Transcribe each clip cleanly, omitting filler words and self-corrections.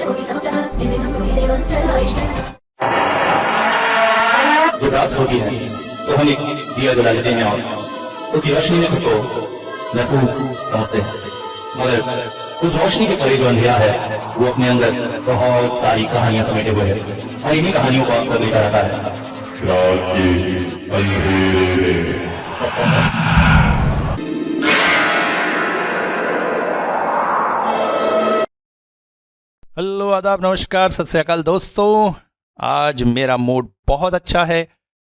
जब रात होती है तो हम एक दिया जला लेते हैं और उसकी रोशनी में खुद को महफूज समझते हैं, मगर उस रोशनी के परे जो अंधेरा है वो अपने अंदर बहुत सारी कहानियां समेटे हुए है और इन्हीं कहानियों को आपको लेकर आता है रात के अंधेरे में। हेलो, आदाब, नमस्कार, सत श्री अकाल दोस्तों। आज मेरा मूड बहुत अच्छा है।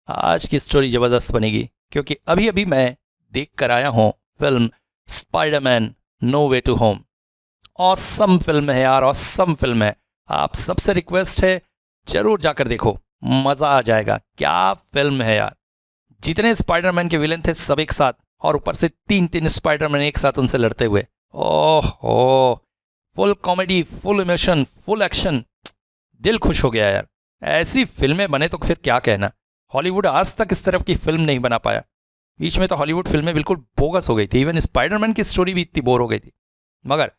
आज की स्टोरी ज़बरदस्त बनेगी क्योंकि अभी अभी मैं देख कर आया हूँ film Spiderman no way to home. Awesome film है यार, ऑसम फिल्म है। आप सबसे रिक्वेस्ट है जरूर जाकर देखो, मज़ा आ जाएगा। क्या फिल्म है यार। जितने स्पाइडरमैन के विलन थे सब एक साथ, और ऊपर से तीन स्पाइडरमैन एक साथ उनसे लड़ते हुए। Oh, full comedy, full emotion, full action. दिल खुश हो गया यार। ऐसी फिल्में बने तो फिर क्या कहना। हॉलीवुड आज तक इस तरफ की फिल्म नहीं बना पाया। बीच में तो हॉलीवुड फिल्में बिल्कुल बोगस हो गई थी। इवन स्पाइडरमैन की स्टोरी भी इतनी बोर हो गई थी, मगर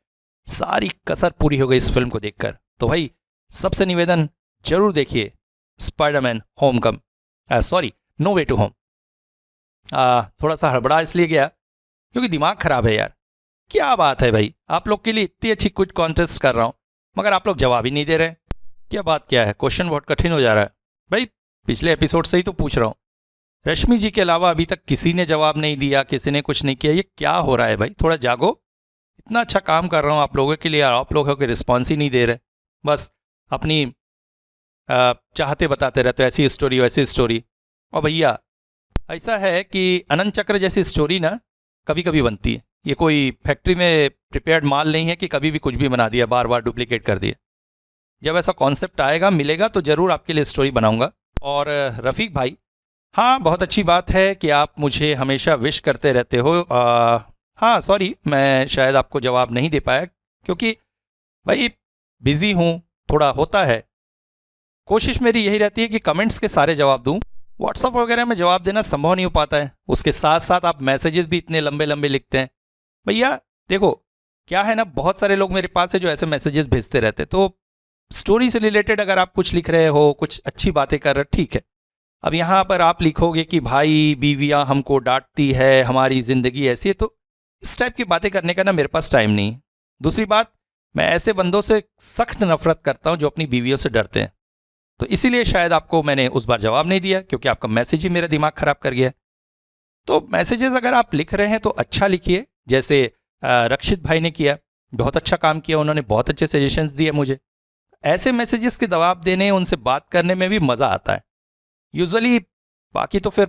सारी कसर पूरी हो गई इस फिल्म को देखकर। तो भाई सबसे निवेदन, जरूर देखिए Spiderman no way to home. थोड़ा सा हड़बड़ा इसलिए गया क्योंकि दिमाग खराब है यार। क्या बात है भाई, आप लोग के लिए इतनी अच्छी क्विज कॉन्टेस्ट कर रहा हूँ मगर आप लोग जवाब ही नहीं दे रहे। क्या बात क्या है, क्वेश्चन बहुत कठिन हो जा रहा है भाई। पिछले एपिसोड से ही तो पूछ रहा हूँ, रश्मि जी के अलावा अभी तक किसी ने जवाब नहीं दिया, किसी ने कुछ नहीं किया। ये क्या हो रहा है भाई, थोड़ा जागो। इतना अच्छा काम कर रहा हूँ आप लोगों के लिए, आप लोगों के रिस्पॉन्स ही नहीं दे रहे। बस अपनी चाहते बताते रहते, ऐसी स्टोरी वैसी स्टोरी। और भैया ऐसा है कि अनंत चक्र जैसी स्टोरी ना कभी कभी बनती है। ये कोई फैक्ट्री में प्रिपेयर्ड माल नहीं है कि कभी भी कुछ भी बना दिया, बार बार डुप्लीकेट कर दिया। जब ऐसा कॉन्सेप्ट आएगा, मिलेगा, तो ज़रूर आपके लिए स्टोरी बनाऊंगा। और रफ़ीक भाई, हाँ बहुत अच्छी बात है कि आप मुझे हमेशा विश करते रहते हो। हाँ सॉरी, मैं शायद आपको जवाब नहीं दे पाया क्योंकि भाई बिज़ी हूँ, थोड़ा होता है। कोशिश मेरी यही रहती है कि कमेंट्स के सारे जवाब दूँ। व्हाट्सअप वगैरह में जवाब देना संभव नहीं हो पाता है। उसके साथ साथ आप मैसेजेस भी इतने लंबे लंबे लिखते हैं। भैया देखो क्या है ना, बहुत सारे लोग मेरे पास है जो ऐसे मैसेजेस भेजते रहते। तो स्टोरी से रिलेटेड अगर आप कुछ लिख रहे हो, कुछ अच्छी बातें कर रहे हो, ठीक है। अब यहाँ पर आप लिखोगे कि भाई बीवियाँ हमको डांटती है, हमारी ज़िंदगी ऐसी है, तो इस टाइप की बातें करने का ना मेरे पास टाइम नहीं है। दूसरी बात, मैं ऐसे बंदों से सख्त नफरत करता हूँ जो अपनी बीवियों से डरते हैं। तो इसीलिए शायद आपको मैंने उस बार जवाब नहीं दिया क्योंकि आपका मैसेज ही मेरा दिमाग ख़राब कर गया। तो मैसेजेस अगर आप लिख रहे हैं तो अच्छा लिखिए, जैसे रक्षित भाई ने किया, बहुत अच्छा काम किया। उन्होंने बहुत अच्छे सजेशंस दिए मुझे। ऐसे मैसेजेस के जवाब देने, उनसे बात करने में भी मज़ा आता है यूजुअली। बाकी तो फिर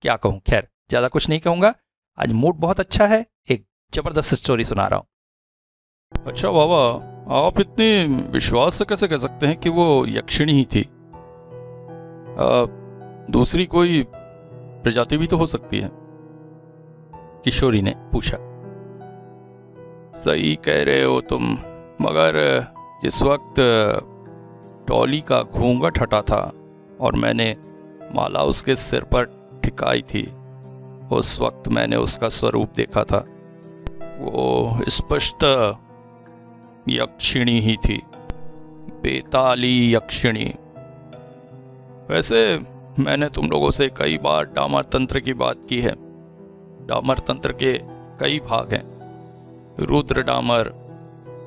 क्या कहूँ, खैर ज़्यादा कुछ नहीं कहूँगा। आज मूड बहुत अच्छा है, एक ज़बरदस्त स्टोरी सुना रहा हूँ। अच्छा बाबा, आप इतने विश्वास से कैसे कह सकते हैं कि वो यक्षिणी ही थी? दूसरी कोई प्रजाति भी तो हो सकती है, किशोरी ने पूछा। सही कह रहे हो तुम, मगर जिस वक्त टॉली का घूंघट हटा था और मैंने माला उसके सिर पर ठिकाई थी, उस वक्त मैंने उसका स्वरूप देखा था। वो स्पष्ट यक्षिणी ही थी, बेताली यक्षिणी। वैसे मैंने तुम लोगों से कई बार डामर तंत्र की बात की है। डामर तंत्र के कई भाग हैं, रुद्र डामर,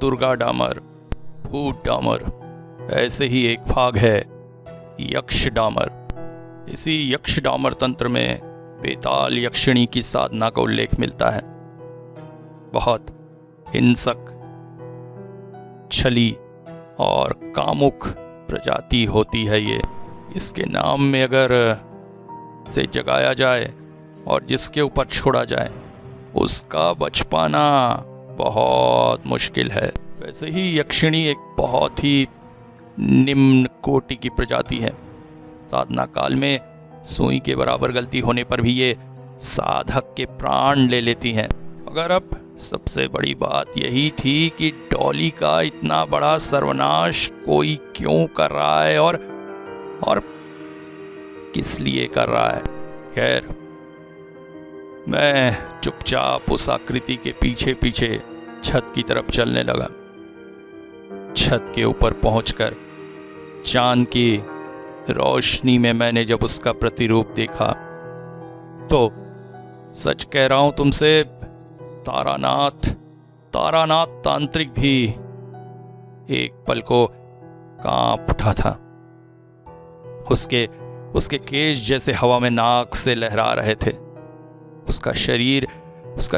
दुर्गा डामर, भूत डामर। ऐसे ही एक भाग है यक्ष डामर। इसी यक्ष डामर तंत्र में बेताल यक्षिणी की साधना का उल्लेख मिलता है। बहुत हिंसक, छली और कामुक प्रजाति होती है ये। इसके नाम में अगर से जगाया जाए और जिसके ऊपर छोड़ा जाए, उसका बच पाना बहुत मुश्किल है। वैसे ही यक्षिणी एक बहुत ही निम्न कोटि की प्रजाति है। साधना काल में सुई के बराबर गलती होने पर भी ये साधक के प्राण ले लेती हैं। मगर अब सबसे बड़ी बात यही थी कि डॉली का इतना बड़ा सर्वनाश कोई क्यों कर रहा है और किस लिए कर रहा है। खैर, मैं चुपचाप उस आकृति के पीछे पीछे छत की तरफ चलने लगा। छत के ऊपर पहुंचकर चांद की रोशनी में मैंने जब उसका प्रतिरूप देखा तो सच कह रहा हूं तुमसे, तारानाथ तांत्रिक भी एक पल को कांप उठा था। उसके केश जैसे हवा में नाक से लहरा रहे थे। उसका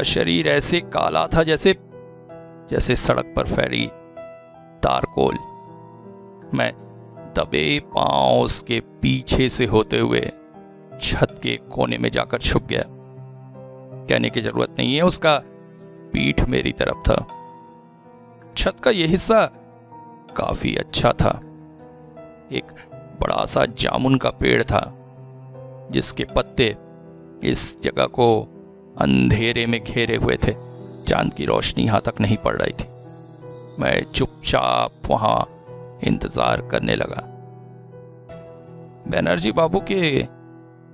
शरीर ऐसे काला था जैसे सड़क पर फैली तारकोल। मैं दबे पांव उसके पीछे से होते हुए छत के कोने में जाकर छुप गया। कहने की जरूरत नहीं है, उसका पीठ मेरी तरफ था। छत का यह हिस्सा काफी अच्छा था। एक बड़ा सा जामुन का पेड़ था जिसके पत्ते इस जगह को अंधेरे में घेरे हुए थे। चांद की रोशनी यहां तक नहीं पड़ रही थी। मैं चुपचाप वहां इंतजार करने लगा। बनर्जी बाबू के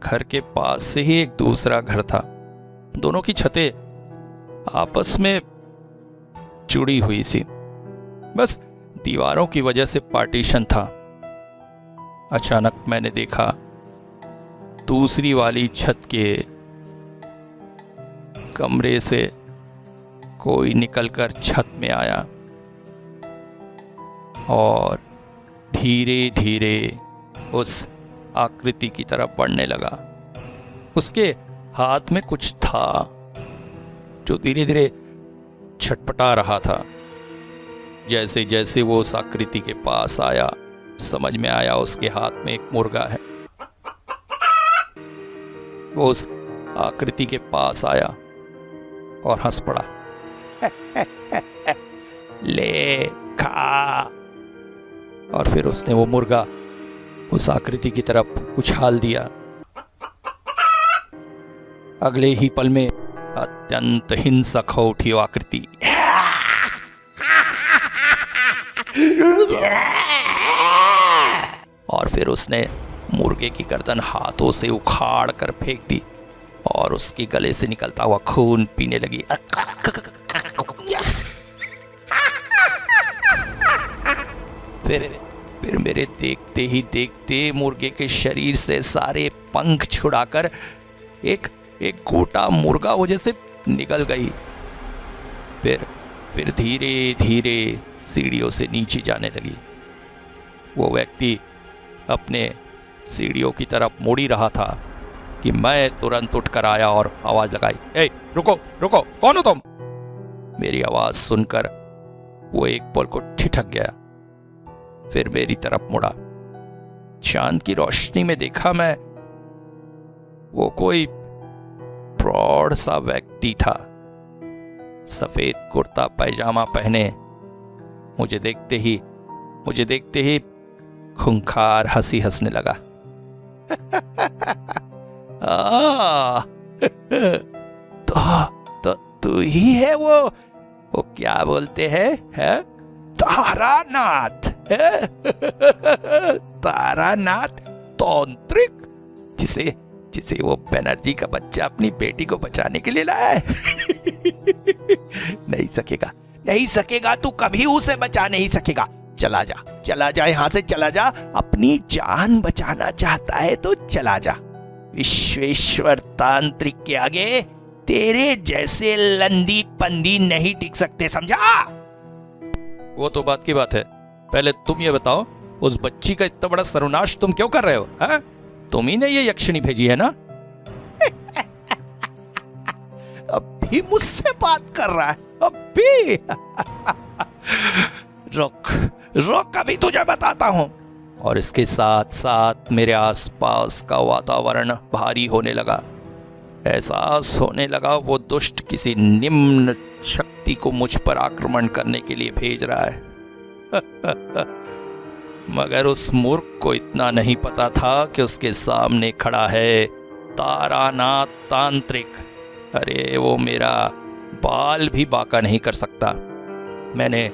घर के पास से ही एक दूसरा घर था। दोनों की छतें आपस में जुड़ी हुई सी, बस दीवारों की वजह से पार्टीशन था। अचानक मैंने देखा दूसरी वाली छत के कमरे से कोई निकलकर छत में आया और धीरे धीरे उस आकृति की तरफ बढ़ने लगा। उसके हाथ में कुछ था जो धीरे धीरे छटपटा रहा था। जैसे जैसे वो उस आकृति के पास आया, समझ में आया उसके हाथ में एक मुर्गा है। वो उस आकृति के पास आया और हंस पड़ा। ले खा। और फिर उसने वो मुर्गा उस आकृति की तरफ उछाल दिया। अगले ही पल में अत्यंत हिंसक हो उठी वो आकृति। और फिर उसने मुर्गे की गर्दन हाथों से उखाड़ कर फेंक दी और उसके गले से निकलता हुआ खून पीने लगी। फिर मेरे देखते ही देखते मुर्गे के शरीर से सारे पंख छुड़ाकर एक गोटा मुर्गा वजह से निकल गई। फिर धीरे धीरे सीढ़ियों से नीचे जाने लगी। वो व्यक्ति अपने सीढ़ियों की तरफ मुड़ ही रहा था कि मैं तुरंत उठकर आया और आवाज लगाई, ए रुको रुको, कौन हो तुम? मेरी आवाज सुनकर वो एक पल को ठिठक गया, फिर मेरी तरफ मुड़ा। चांद की रोशनी में देखा मैं, वो कोई प्रौढ़ सा व्यक्ति था। सफेद कुर्ता पैजामा पहने मुझे देखते ही खूंखार हंसी हंसने लगा। तो तू ही है वो क्या बोलते हैं है? तारानाथ। तारानाथ तांत्रिक, जिसे वो बनर्जी का बच्चा अपनी बेटी को बचाने के लिए लाया है। नहीं सकेगा, तू कभी उसे बचा नहीं सकेगा। चला जा यहां से, चला जा। अपनी जान बचाना चाहता है तो चला जा। विश्वेश्वर तांत्रिक के आगे तेरे जैसे लंदी पंदी नहीं टिक सकते, समझा? वो तो बात की बात है। पहले तुम ये बताओ, उस बच्ची का इतना बड़ा सर्वनाश तुम क्यों कर रहे हो? हा? तुम ही ने ये यक्षिणी भेजी है ना? अभी मुझसे बात कर रहा है? अभी? रुक अभी तुझे बताता हूं। और इसके साथ साथ मेरे आसपास का वातावरण भारी होने लगा। एहसास होने लगा वो दुष्ट किसी निम्न शक्ति को मुझ पर आक्रमण करने के लिए भेज रहा है। मगर उस मूर्ख को इतना नहीं पता था कि उसके सामने खड़ा है तारानाथ तांत्रिक। अरे वो मेरा बाल भी बांका नहीं कर सकता। मैंने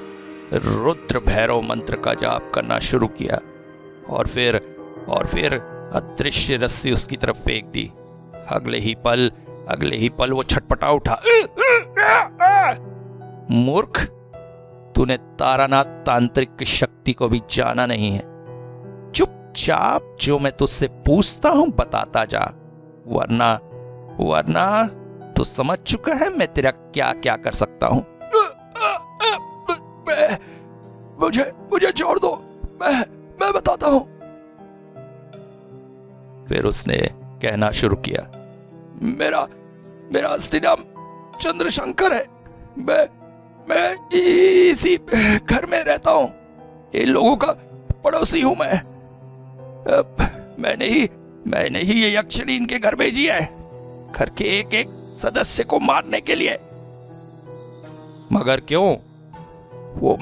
रुद्र भैरव मंत्र का जाप करना शुरू किया और फिर अदृश्य रस्सी उसकी तरफ फेंक दी। अगले ही पल वो छटपटा उठा। मूर्ख, तूने तारानाथ तांत्रिक की शक्ति को भी जाना नहीं है। चुपचाप जो मैं तुझसे पूछता हूं बताता जा, वरना वरना तू समझ चुका है मैं तेरा क्या क्या कर सकता हूं। मुझे छोड़ दो, मैं बताता हूं। फिर उसने कहना शुरू किया, मेरा असली नाम चंद्रशंकर है। मैं इसी घर में रहता हूं। इन लोगों का पड़ोसी हूं मैं। मैंने ही ये यक्षिणी इनके घर भेजी है, घर के एक एक सदस्य को मारने के लिए। मगर क्यों? वो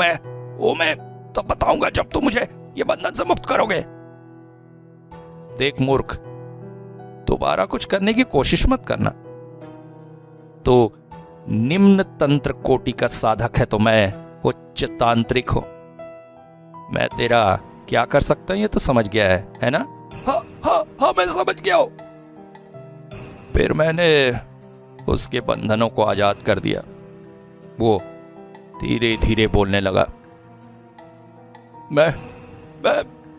मैं तो बताऊंगा जब तुम मुझे ये बंधन से मुक्त करोगे। देख मूर्ख, दोबारा कुछ करने की कोशिश मत करना। तो निम्न तंत्र कोटि का साधक है तो मैं उच्च तांत्रिक हूं। मैं तेरा क्या कर सकता हूं ये तो समझ गया है ना? हाँ मैं समझ गया हूं। फिर मैंने उसके बंधनों को आजाद कर दिया। वो धीरे धीरे बोलने लगा, मैं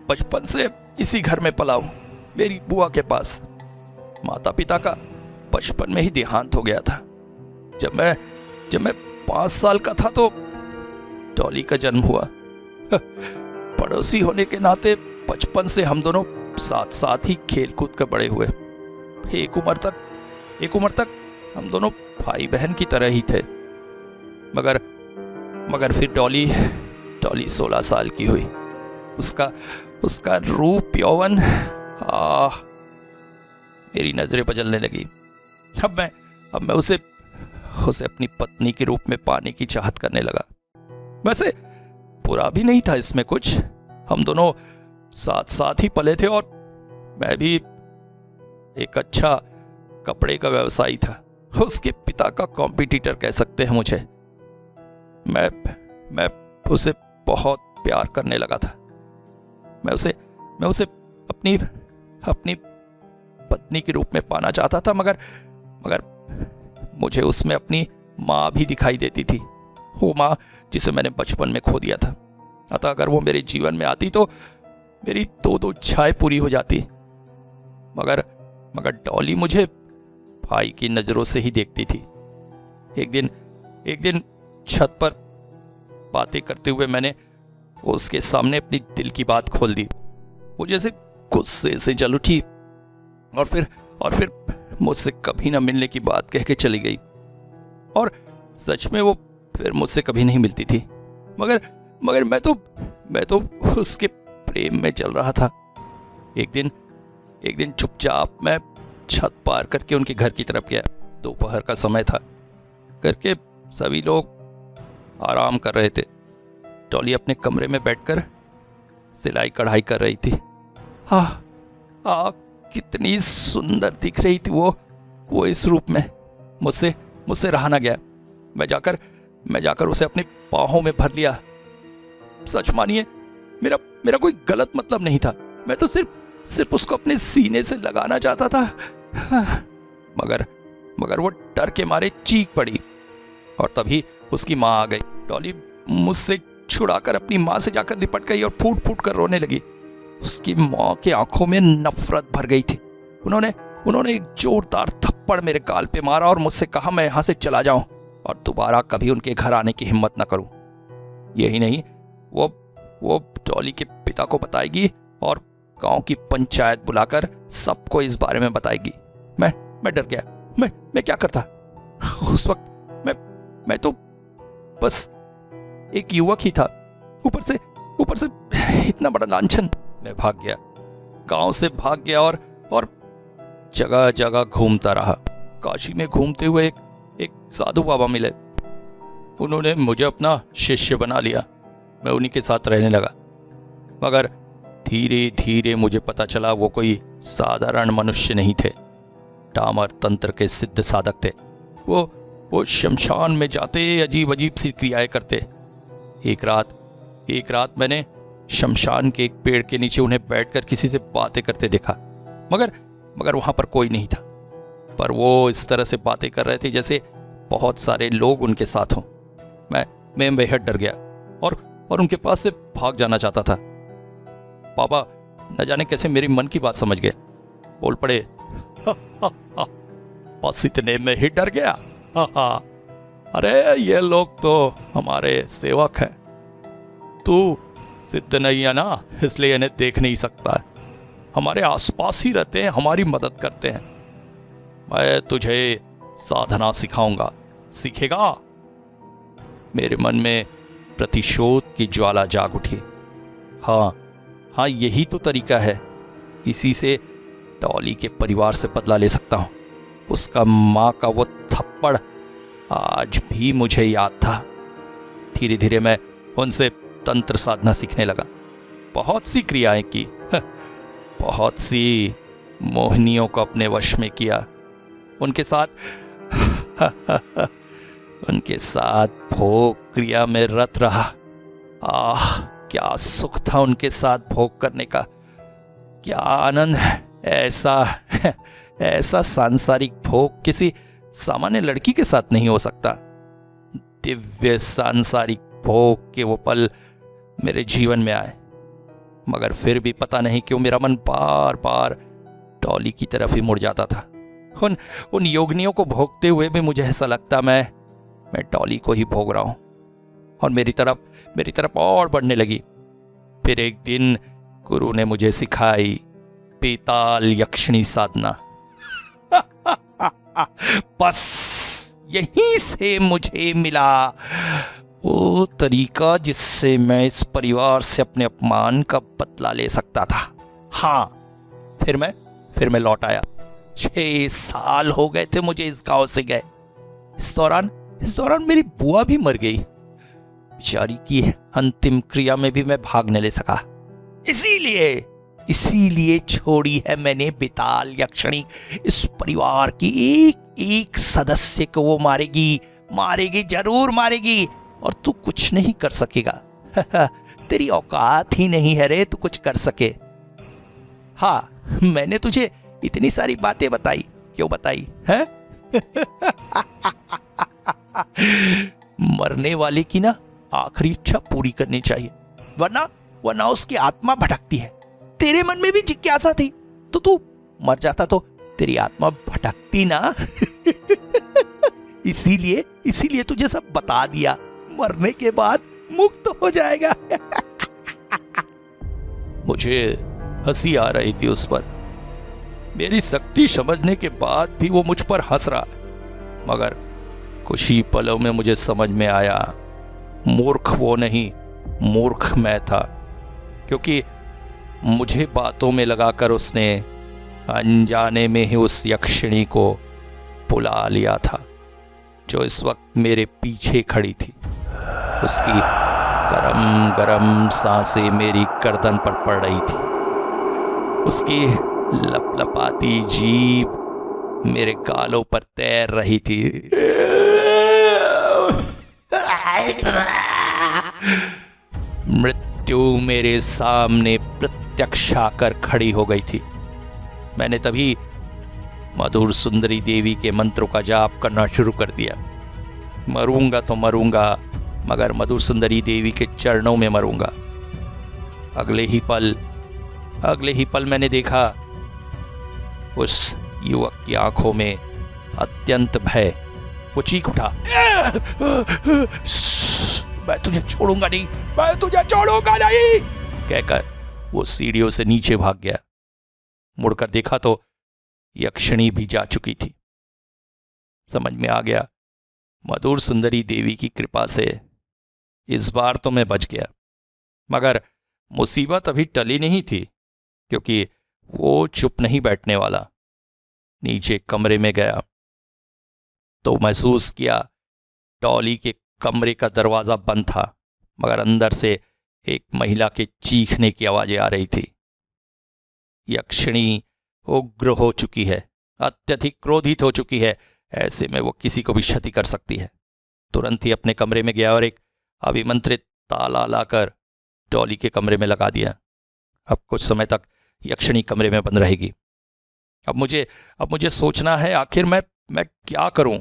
बचपन से इसी घर में पला हूं, मेरी बुआ के पास। माता पिता का बचपन में ही देहांत हो गया था। जब मैं 5 साल का था तो डॉली का जन्म हुआ। पड़ोसी होने के नाते बचपन से हम दोनों साथ साथ ही खेल कूद कर बड़े हुए। एक उम्र तक हम दोनों भाई बहन की तरह ही थे। मगर फिर डॉली 16 साल की हुई। उसका रूप यौवन मेरी नजरें बदलने लगी। अब मैं उसे अपनी पत्नी के रूप में पाने की चाहत करने लगा। वैसे बुरा भी नहीं था इसमें कुछ। हम दोनों साथ साथ ही पले थे और मैं भी एक अच्छा कपड़े का व्यवसायी था। उसके पिता का कॉम्पिटिटर कह सकते हैं मुझे। मैं उसे बहुत प्यार करने लगा था। मैं उसे अपनी पत्नी के रूप में पाना चाहता था, मगर मुझे उसमें अपनी माँ भी दिखाई देती थी। वो माँ जिसे मैंने बचपन में खो दिया था। अतः अगर वो मेरे जीवन में आती तो मेरी दो इच्छाएं पूरी हो जाती। मगर डॉली मुझे भाई की नजरों से ही देखती थी। एक दिन छत पर बातें करते हुए मैंने उसके सामने अपनी दिल की बात खोल दी। वो जैसे गुस्से से जल उठी और फिर मुझसे कभी ना मिलने की बात कह के चली गई। और सच में वो फिर मुझसे कभी नहीं मिलती थी। मगर मैं तो उसके प्रेम में चल रहा था। एक दिन चुपचाप मैं छत पार करके उनके घर की तरफ गया। दोपहर का समय था। घर के सभी लोग आराम कर रहे थे। डॉली अपने कमरे में बैठकर सिलाई कढ़ाई कर रही थी। कितनी सुंदर दिख रही थी वो इस रूप में। मुझसे रहा ना गया। मैं जाकर उसे अपने बाहों में भर लिया। सच मानिए, मेरा कोई गलत मतलब नहीं था। मैं तो सिर्फ उसको अपने सीने से लगाना चाहता था। मगर वो डर के मारे चीख पड़ी और तभी उसकी माँ आ गई। डॉली मुझसे छुड़ाकर अपनी माँ से जाकर लिपट गई और फूट फूट कर रोने लगी। उसकी माँ की आंखों में नफरत भर गई थी। उन्होंने एक जोरदार थप्पड़ मेरे गाल पे मारा और मुझसे कहा मैं यहां से चला जाऊं और दोबारा कभी उनके घर आने की हिम्मत न करूं। यही नहीं, वो डॉली के पिता को बताएगी और गांव की पंचायत बुलाकर सबको इस बारे में बताएगी। मैं डर गया। मैं क्या करता? उस वक्त मैं तो बस एक युवक ही था। ऊपर से इतना बड़ा लांछन। मैं भाग गया, गांव से भाग गया और जगह जगह घूमता रहा। काशी में घूमते हुए एक साधु बाबा मिले। उन्होंने मुझे अपना शिष्य बना लिया। मैं उन्हीं के साथ रहने लगा। मगर धीरे धीरे मुझे पता चला वो कोई साधारण मनुष्य नहीं थे। डामर तंत्र के सिद्ध साधक थे। वो शमशान में जाते अजीब अजीब सी क्रियाएं करते। एक रात मैंने शमशान के एक पेड़ के नीचे उन्हें बैठकर किसी से बातें करते देखा। मगर वहां पर कोई नहीं था। पर वो इस तरह से बातें कर रहे थे जैसे बहुत सारे लोग उनके साथ हों। मैं बेहद डर गया। और उनके पास से भाग जाना चाहता था। पापा न जाने कैसे मेरी मन की बात समझ गए, बोल पड़े, बस इतने में ही डर गया। अरे ये लोग तो हमारे सेवक हैं, तू सिद्ध नहीं है ना, इसलिए इन्हें देख नहीं सकता। हमारे आसपास ही रहते हैं, हमारी मदद करते हैं। मैं तुझे साधना सिखाऊंगा, सीखेगा? मेरे मन में प्रतिशोध की ज्वाला जाग उठी। हाँ, यही तो तरीका है, इसी से डॉली के परिवार से बदला ले सकता हूं। उसका मां का वो थप्पड़ आज भी मुझे याद था। धीरे धीरे मैं उनसे तंत्र साधना सीखने लगा। बहुत सी क्रियाएं की, बहुत सी मोहिनियों को अपने वश में किया। उनके साथ भोग क्रिया में रत रहा। क्या सुख था उनके साथ भोग करने का, क्या आनंद है। ऐसा सांसारिक भोग किसी सामान्य लड़की के साथ नहीं हो सकता। दिव्य सांसारिक भोग के वो पल मेरे जीवन में आए, मगर फिर भी पता नहीं क्यों मेरा मन बार बार डॉली की तरफ ही मुड़ जाता था। उन योगिनियों को भोगते हुए भी मुझे ऐसा लगता मैं डॉली को ही भोग रहा हूं, और मेरी तरफ और बढ़ने लगी। फिर एक दिन गुरु ने मुझे सिखाई बेताल यक्षिणी साधना। बस यहीं से मुझे मिला वो तरीका जिससे मैं इस परिवार से अपने अपमान का बदला ले सकता था। हाँ, फिर मैं लौट आया। 6 साल हो गए थे मुझे इस गांव से गए। इस दौरान मेरी बुआ भी मर गई। बेचारी की अंतिम क्रिया में भी मैं भाग न ले सका। इसीलिए छोड़ी है मैंने बेताल यक्षिणी। इस परिवार की एक सदस्य को वो मारेगी, जरूर मारेगी, और तू कुछ नहीं कर सकेगा। तेरी औकात ही नहीं है रे तू कुछ कर सके। हाँ, मैंने तुझे इतनी सारी बातें बताई, क्यों बताई है? मरने वाले की ना आखिरी इच्छा पूरी करनी चाहिए, वरना उसकी आत्मा भटकती है। तेरे मन में भी जिज्ञासा थी तो तू मर जाता तो तेरी आत्मा भटकती ना। इसीलिए तुझे सब बता दिया, मरने के बाद मुक्त हो जाएगा। मुझे हंसी आ रही थी उस पर। मेरी शक्ति समझने के बाद भी वो मुझ पर हंस रहा है, मगर कुछ ही पलों में मुझे समझ में आया मूर्ख वो नहीं, मूर्ख मैं था, क्योंकि मुझे बातों में लगाकर उसने अनजाने में ही उस यक्षिणी को बुला लिया था जो इस वक्त मेरे पीछे खड़ी थी। उसकी गरम गरम सांसें मेरी गर्दन पर पड़ रही थी। उसकी लपलपाती जीभ मेरे गालों पर तैर रही थी। मृत्यु मेरे सामने प्रत्यक्ष आकर खड़ी हो गई थी। मैंने तभी मधुर सुंदरी देवी के मंत्रों का जाप करना शुरू कर दिया। मरूंगा तो मरूंगा, मगर मधुर सुंदरी देवी के चरणों में मरूंगा। अगले ही पल मैंने देखा उस युवक की आंखों में अत्यंत भय। वो चीख उठा, मैं तुझे छोड़ूंगा नहीं, कहकर वो सीढ़ियों से नीचे भाग गया। मुड़कर देखा तो यक्षिणी भी जा चुकी थी। समझ में आ गया, मधुर सुंदरी देवी की कृपा से इस बार तो मैं बच गया। मगर मुसीबत अभी टली नहीं थी, क्योंकि वो चुप नहीं बैठने वाला। नीचे कमरे में गया तो महसूस किया डॉली के कमरे का दरवाजा बंद था, मगर अंदर से एक महिला के चीखने की आवाजें आ रही थी। यक्षिणी उग्र हो चुकी है, अत्यधिक क्रोधित हो चुकी है। ऐसे में वो किसी को भी क्षति कर सकती है। तुरंत ही अपने कमरे में गया और एक अभिमंत्रित ताला लाकर डॉली के कमरे में लगा दिया। अब कुछ समय तक यक्षिणी कमरे में बंद रहेगी। अब मुझे सोचना है आखिर मैं क्या करूं।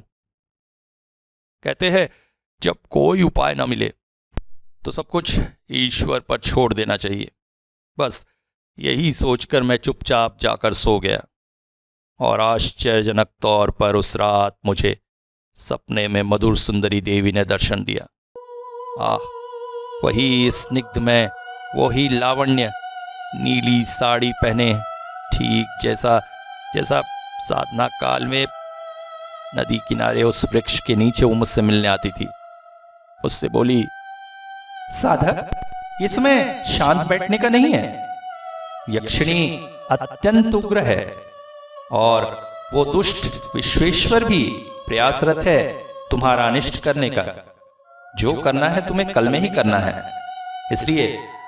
कहते हैं जब कोई उपाय ना मिले तो सब कुछ ईश्वर पर छोड़ देना चाहिए। बस यही सोचकर मैं चुपचाप जाकर सो गया। और आश्चर्यजनक तौर पर उस रात मुझे सपने में मधुर सुंदरी देवी ने दर्शन दिया। आह, वही स्निग्ध में, वही लावण्य, नीली साड़ी पहने, ठीक जैसा जैसा साधना काल में नदी किनारे उस वृक्ष के नीचे वो मुझसे मिलने आती थी। उससे बोली, साधक, ये समय शांत बैठने का नहीं है। यक्षिणी अत्यंत उग्र है और वो दुष्ट विश्वेश्वर भी प्रयासरत है तुम्हारा अनिष्ट करने का। जो करना है तुम्हें कल में ही करना है, इसलिए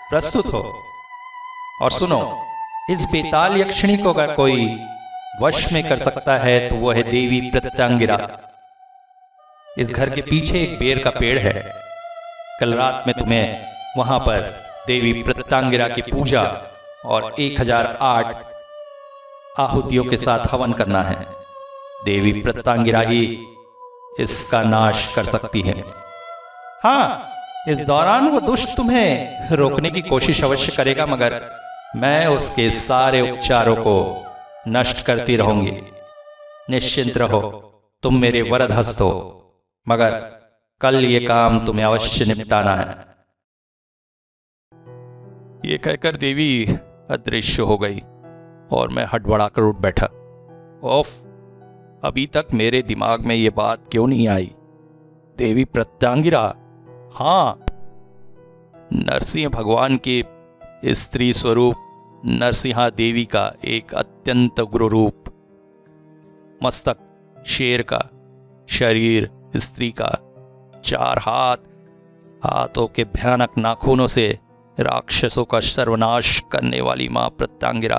प्रस्तुत हो। और सुनो, इस बेताल यक्षिणी को अगर कोई वश में कर सकता है तो वह है देवी प्रत्यांगिरा। इस घर के पीछे एक बेर का पेड़ है। कल रात में तुम्हें वहां पर देवी प्रत्यांगिरा की पूजा और 1008 आहुतियों के साथ हवन करना है। देवी प्रत्यांगिरा ही इसका नाश कर सकती है। हाँ, इस दौरान वो दुष्ट तुम्हें रोकने की कोशिश अवश्य करेगा, मगर मैं उसके सारे उपचारों को नष्ट करती रहूंगी। निश्चिंत रहो, तुम मेरे वरद हस्त हो, मगर कल ये काम तुम्हें अवश्य निपटाना है। ये कहकर देवी अदृश्य हो गई और मैं हड़बड़ाकर उठ बैठा। ओफ, अभी तक मेरे दिमाग में ये बात क्यों नहीं आई? देवी प्रत्यांगिरा, हाँ, नरसिंह भगवान के स्त्री स्वरूप नरसिंहा देवी का एक अत्यंत उग्र रूप। मस्तक शेर का, शरीर स्त्री का, 4 हाथ, हाथों के भयानक नाखूनों से राक्षसों का सर्वनाश करने वाली मां प्रत्यांगिरा।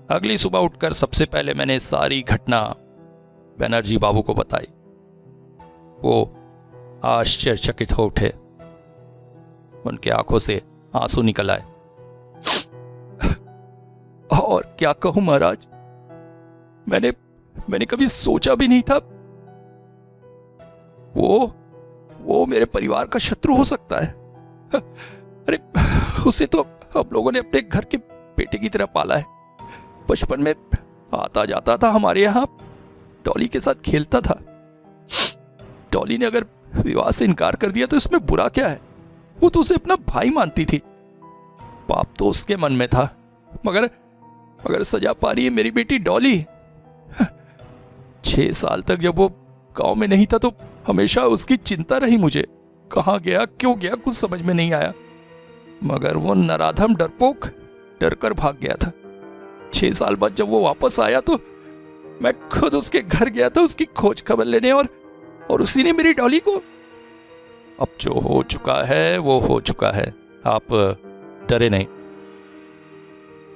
अगली सुबह उठकर सबसे पहले मैंने सारी घटना बनर्जी बाबू को बताई। वो आश्चर्यचकित हो उठे। उनके आंखों से आंसू निकल आए। और क्या कहूं महाराज, मैंने कभी सोचा भी नहीं था वो मेरे परिवार का शत्रु हो सकता है। अरे, उसे तो हम लोगों ने अपने घर के बेटे की तरह पाला है। बचपन में आता जाता था हमारे यहाँ, डॉली के साथ खेलता था। डॉली ने अगर विवाह से इनकार कर दिया तो इसमें बुरा क्या है? वो तो उसे अपना भाई मानती थी। पाप तो उसके मन में था, मगर सजा पा रही है मेरी बेटी डॉली। 6 साल तक जब वो गांव में नहीं था तो हमेशा उसकी चिंता रही मुझे। कहाँ गया, क्यों गया, कुछ समझ में नहीं आया। मगर वो नराधम डरपोक डरकर भाग गया था। 6 साल बाद जब वो वापस आया तो मैं खुद उसके घर गया था उसकी खोज खबर लेने, और उसी ने मेरी डॉली को। अब जो हो चुका है वो हो चुका है, आप डरे नहीं।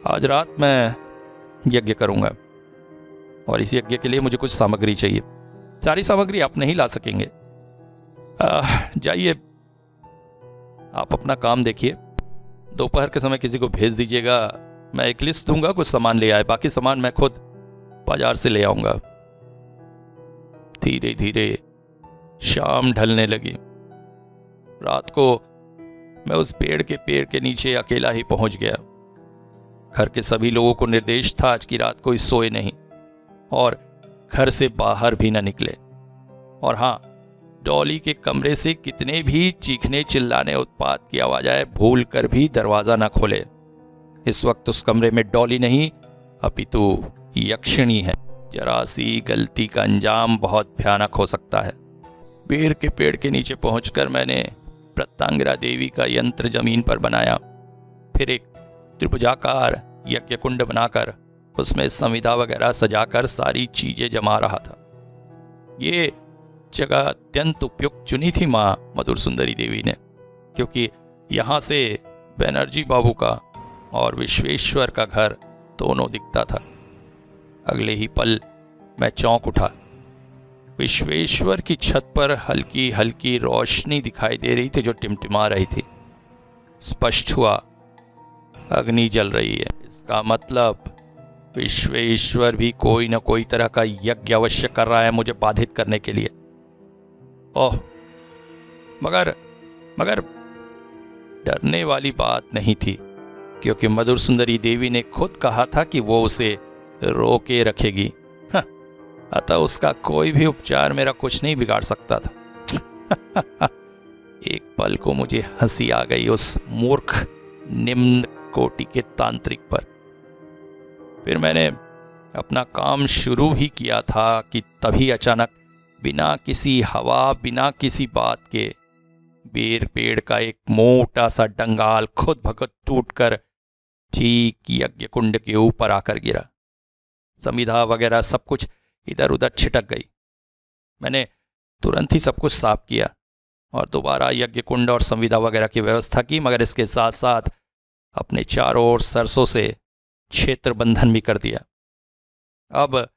आज रात मैं यज्ञ करूंगा और इस यज्ञ के लिए मुझे कुछ सामग्री चाहिए। सारी सामग्री आप नहीं ला सकेंगे। जाइए, आप अपना काम देखिए। दोपहर के समय किसी को भेज दीजिएगा, मैं एक लिस्ट दूंगा, कुछ सामान ले आए। बाकी सामान मैं खुद बाजार से ले आऊंगा। धीरे धीरे शाम ढलने लगी। रात को मैं उस पेड़ के नीचे अकेला ही पहुंच गया। घर के सभी लोगों को निर्देश था आज की रात कोई सोए नहीं और घर से बाहर भी न निकले। और हाँ, डॉली के कमरे से कितने भी चीखने चिल्लाने उत्पात की आवाज आए, भूल कर भी दरवाजा न खोले। इस वक्त उस कमरे में डॉली नहीं अपितु यक्षिणी है। जरा सी गलती का अंजाम बहुत भयानक हो सकता है। बेर के पेड़ के नीचे पहुंचकर मैंने प्रत्यांगिरा देवी का यंत्र जमीन पर बनाया। फिर एक त्रिभुजाकार यज्ञ कुंड बनाकर उसमें संविधा वगैरह सजाकर सारी चीजें जमा रहा था। ये जगह अत्यंत उपयुक्त चुनी थी मां मधुर सुंदरी देवी ने, क्योंकि यहां से बनर्जी बाबू का और विश्वेश्वर का घर दोनों दिखता था। अगले ही पल मैं चौंक उठा। विश्वेश्वर की छत पर हल्की हल्की रोशनी दिखाई दे रही थी जो टिमटिमा रही थी। स्पष्ट हुआ अग्नि जल रही है। इसका मतलब विश्वेश्वर भी कोई न कोई तरह का यज्ञ अवश्य कर रहा है मुझे बाधित करने के लिए। ओह, मगर मगर डरने वाली बात नहीं थी, क्योंकि मधुर सुंदरी देवी ने खुद कहा था कि वो उसे रोके रखेगी। अतः उसका कोई भी उपचार मेरा कुछ नहीं बिगाड़ सकता था। एक पल को मुझे हंसी आ गई उस मूर्ख निम्न कोटि के तांत्रिक पर। फिर मैंने अपना काम शुरू ही किया था कि तभी अचानक बिना किसी हवा, बिना किसी बात के बेर पेड़ का एक मोटा सा डंगाल खुद भगत टूटकर ठीक यज्ञ कुंड के ऊपर आकर गिरा। समिधा वगैरह सब कुछ इधर उधर छिटक गई। मैंने तुरंत ही सब कुछ साफ किया और दोबारा यज्ञ कुंड और संविदा वगैरह की व्यवस्था की, मगर इसके साथ साथ अपने चारों ओर सरसों से क्षेत्र बंधन भी कर दिया। अब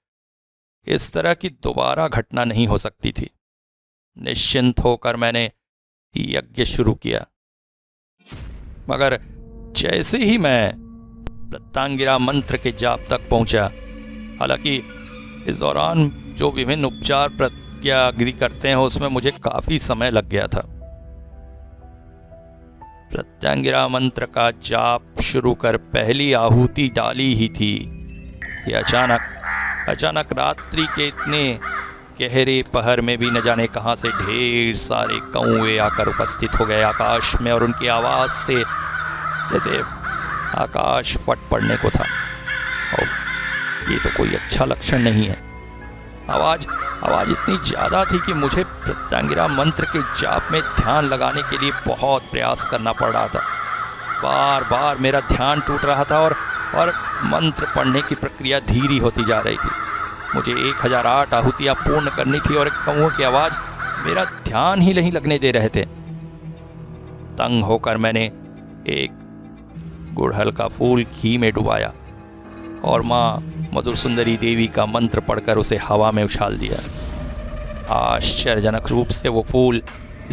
इस तरह की दोबारा घटना नहीं हो सकती थी। निश्चिंत होकर मैंने यज्ञ शुरू किया, मगर जैसे ही मैं प्रत्यांगिरा मंत्र के जाप तक पहुंचा, हालांकि इस दौरान जो विभिन्न उपचार प्रत्याग्रि करते हैं उसमें मुझे काफी समय लग गया था। प्रत्यांगिरा मंत्र का जाप शुरू कर पहली आहुति डाली ही थी कि अचानक रात्रि के इतने गहरे पहर में भी न जाने कहां से ढेर सारे कौवे आकर उपस्थित हो गए आकाश में, और उनकी आवाज से जैसे आकाश फट पड़ने को था। और ये तो कोई अच्छा लक्षण नहीं है। आवाज इतनी ज्यादा थी कि मुझे प्रत्यांगिरा मंत्र के जाप में ध्यान लगाने के लिए बहुत प्रयास करना पड़ रहा था। बार बार मेरा ध्यान टूट रहा था और मंत्र पढ़ने की प्रक्रिया धीरी होती जा रही थी। मुझे 1008 आहुतियां पूर्ण करनी थी और कौओं की आवाज मेरा ध्यान ही नहीं लगने दे रहे थे। तंग होकर मैंने एक गुड़हल का फूल घी में डुबाया और माँ मधुर सुंदरी देवी का मंत्र पढ़कर उसे हवा में उछाल दिया। आश्चर्यजनक रूप से वो फूल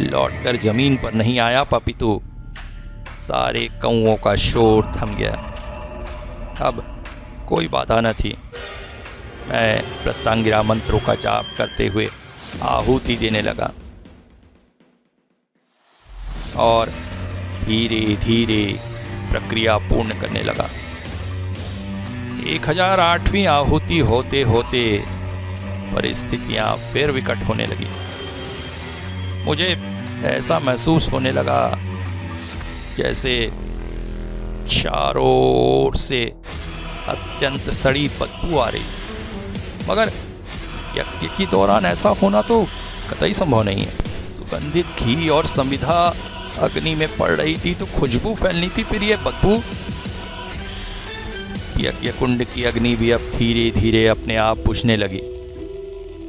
लौटकर जमीन पर नहीं आया, अपितु सारे कौओं का शोर थम गया। अब कोई बाधा न थी। मैं प्रत्यांगिरा मंत्रों का जाप करते हुए आहुति देने लगा और धीरे धीरे प्रक्रिया पूर्ण करने लगा। 1008वीं आहुति होते होते परिस्थितियां फिर विकट होने लगी। मुझे ऐसा महसूस होने लगा जैसे चारों ओर से अत्यंत सड़ी बदबू आ रही, मगर यज्ञ के दौरान ऐसा होना तो कतई संभव नहीं है। सुगंधित घी और संविधा अग्नि में पड़ रही थी तो खुशबू फैलनी थी, फिर ये बदबू। यज्ञ कुंड की अग्नि भी अब धीरे धीरे अपने आप बुझने लगी।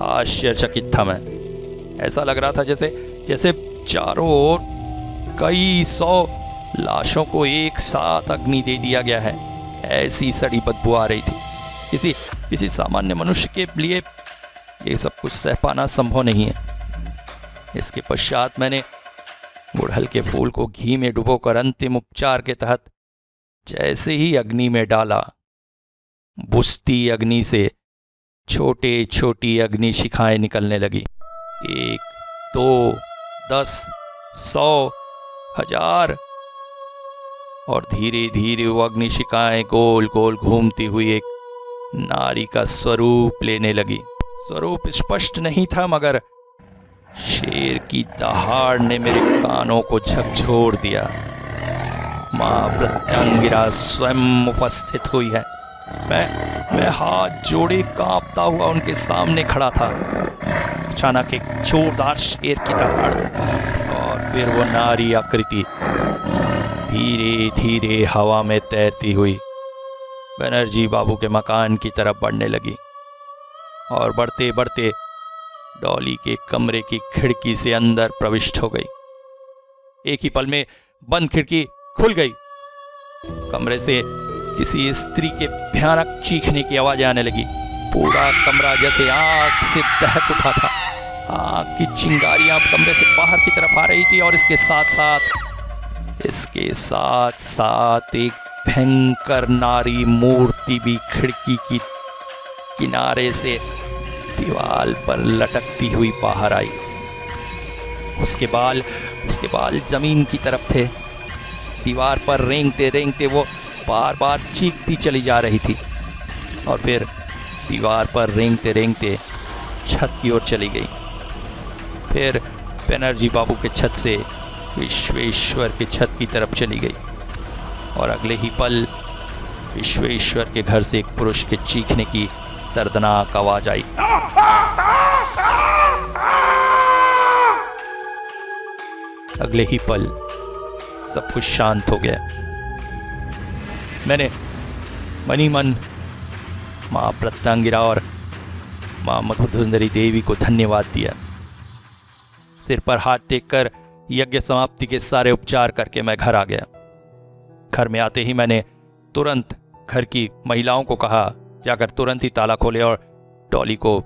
आश्चर्यचकित था मैं। ऐसा लग रहा था जैसे चारों ओर कई 100 लाशों को एक साथ अग्नि दे दिया गया है। ऐसी सड़ी बदबू आ रही थी। किसी सामान्य मनुष्य के लिए ये सब कुछ सह पाना संभव नहीं है। इसके पश्चात मैंने गुड़हल के फूल को घी में डुबोकर अंतिम उपचार के तहत जैसे ही अग्नि में डाला, बुझती अग्नि से छोटे छोटी अग्नि शिखाएं निकलने लगी। 1, 2, 10, 100, 1000 और धीरे धीरे वो अग्नि शिखाएं गोल गोल घूमती हुई एक नारी का स्वरूप लेने लगी। स्वरूप स्पष्ट नहीं था, मगर शेर की दहाड़ ने मेरे कानों को झकझोर दिया। मां प्रत्यांगिरा स्वयं उपस्थित हुई है। मैं हाथ जोड़े कांपता हुआ उनके सामने खड़ा था। अचानक एक जोरदार शेर की दहाड़ और फिर वो नारी आकृति धीरे धीरे हवा में तैरती हुई बनर्जी बाबू के मकान की तरफ बढ़ने लगी और बढ़ते बढ़ते डॉली के कमरे की खिड़की से अंदर प्रविष्ट हो गई। एक ही पल में बंद खिड़की खुल गई। कमरे से किसी स्त्री के भयानक चीखने की आवाज आने लगी। पूरा कमरा जैसे आग से दहक उठा था। आग की चिंगारियां कमरे से बाहर की तरफ आ रही थी और इसके साथ साथ एक भयंकर नारी मूर्ति भी खिड़की की किनारे से दीवार पर लटकती हुई बाहर आई। उसके बाल उसके बाल जमीन की तरफ थे। दीवार पर रेंगते रेंगते वो बार बार चीखती चली जा रही थी और फिर दीवार पर रेंगते रेंगते छत की ओर चली गई। फिर बनर्जी बाबू के छत से विश्वेश्वर के छत की तरफ चली गई और अगले ही पल विश्वेश्वर के घर से एक पुरुष के चीखने की दर्दनाक आवाज आई। अगले ही पल सब कुछ शांत हो गया। मैंने मनी मन मां प्रत्यांगिरा और मां मधुसुंदरी देवी को धन्यवाद दिया। सिर पर हाथ टेककर यज्ञ समाप्ति के सारे उपचार करके मैं घर आ गया। घर में आते ही मैंने तुरंत घर की महिलाओं को कहा जाकर तुरंत ही ताला खोले और डॉली को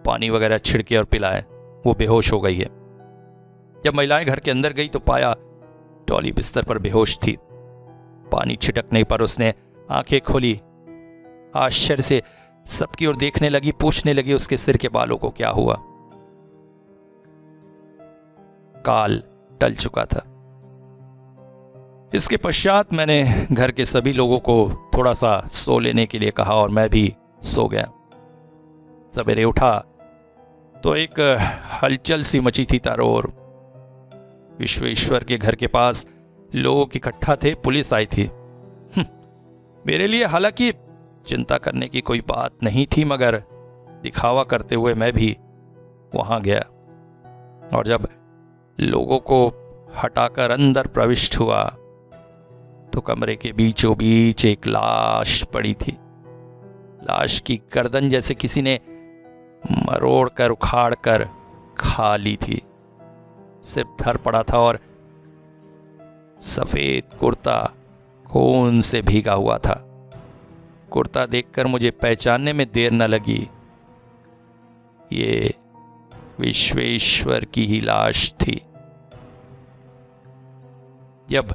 पानी वगैरह छिड़के और पिलाए, वो बेहोश हो गई है। जब महिलाएं घर के अंदर गई तो पाया डॉली बिस्तर पर बेहोश थी। पानी छिटकने पर उसने आंखें खोली, आश्चर्य से सबकी ओर देखने लगी, पूछने लगी उसके सिर के बालों को क्या हुआ। काल टल चुका था। इसके पश्चात मैंने घर के सभी लोगों को थोड़ा सा सो लेने के लिए कहा और मैं भी सो गया। सवेरे उठा तो एक हलचल सी मची थी चारों ओर। विश्वेश्वर के घर के पास लोग इकट्ठा थे, पुलिस आई थी। मेरे लिए हालांकि चिंता करने की कोई बात नहीं थी, मगर दिखावा करते हुए मैं भी वहां गया और जब लोगों को हटाकर अंदर प्रविष्ट हुआ तो कमरे के बीचों बीच एक लाश पड़ी थी। लाश की गर्दन जैसे किसी ने मरोड़ कर उखाड़ कर खा ली थी। सिर्फ धर पड़ा था और सफेद कुर्ता खून से भीगा हुआ था। कुर्ता देखकर मुझे पहचानने में देर न लगी। ये विश्वेश्वर की ही लाश थी। जब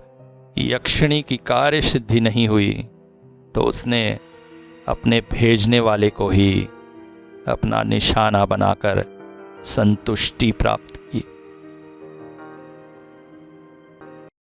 यक्षिणी की कार्य सिद्धि नहीं हुई तो उसने अपने भेजने वाले को ही अपना निशाना बनाकर संतुष्टि प्राप्त की।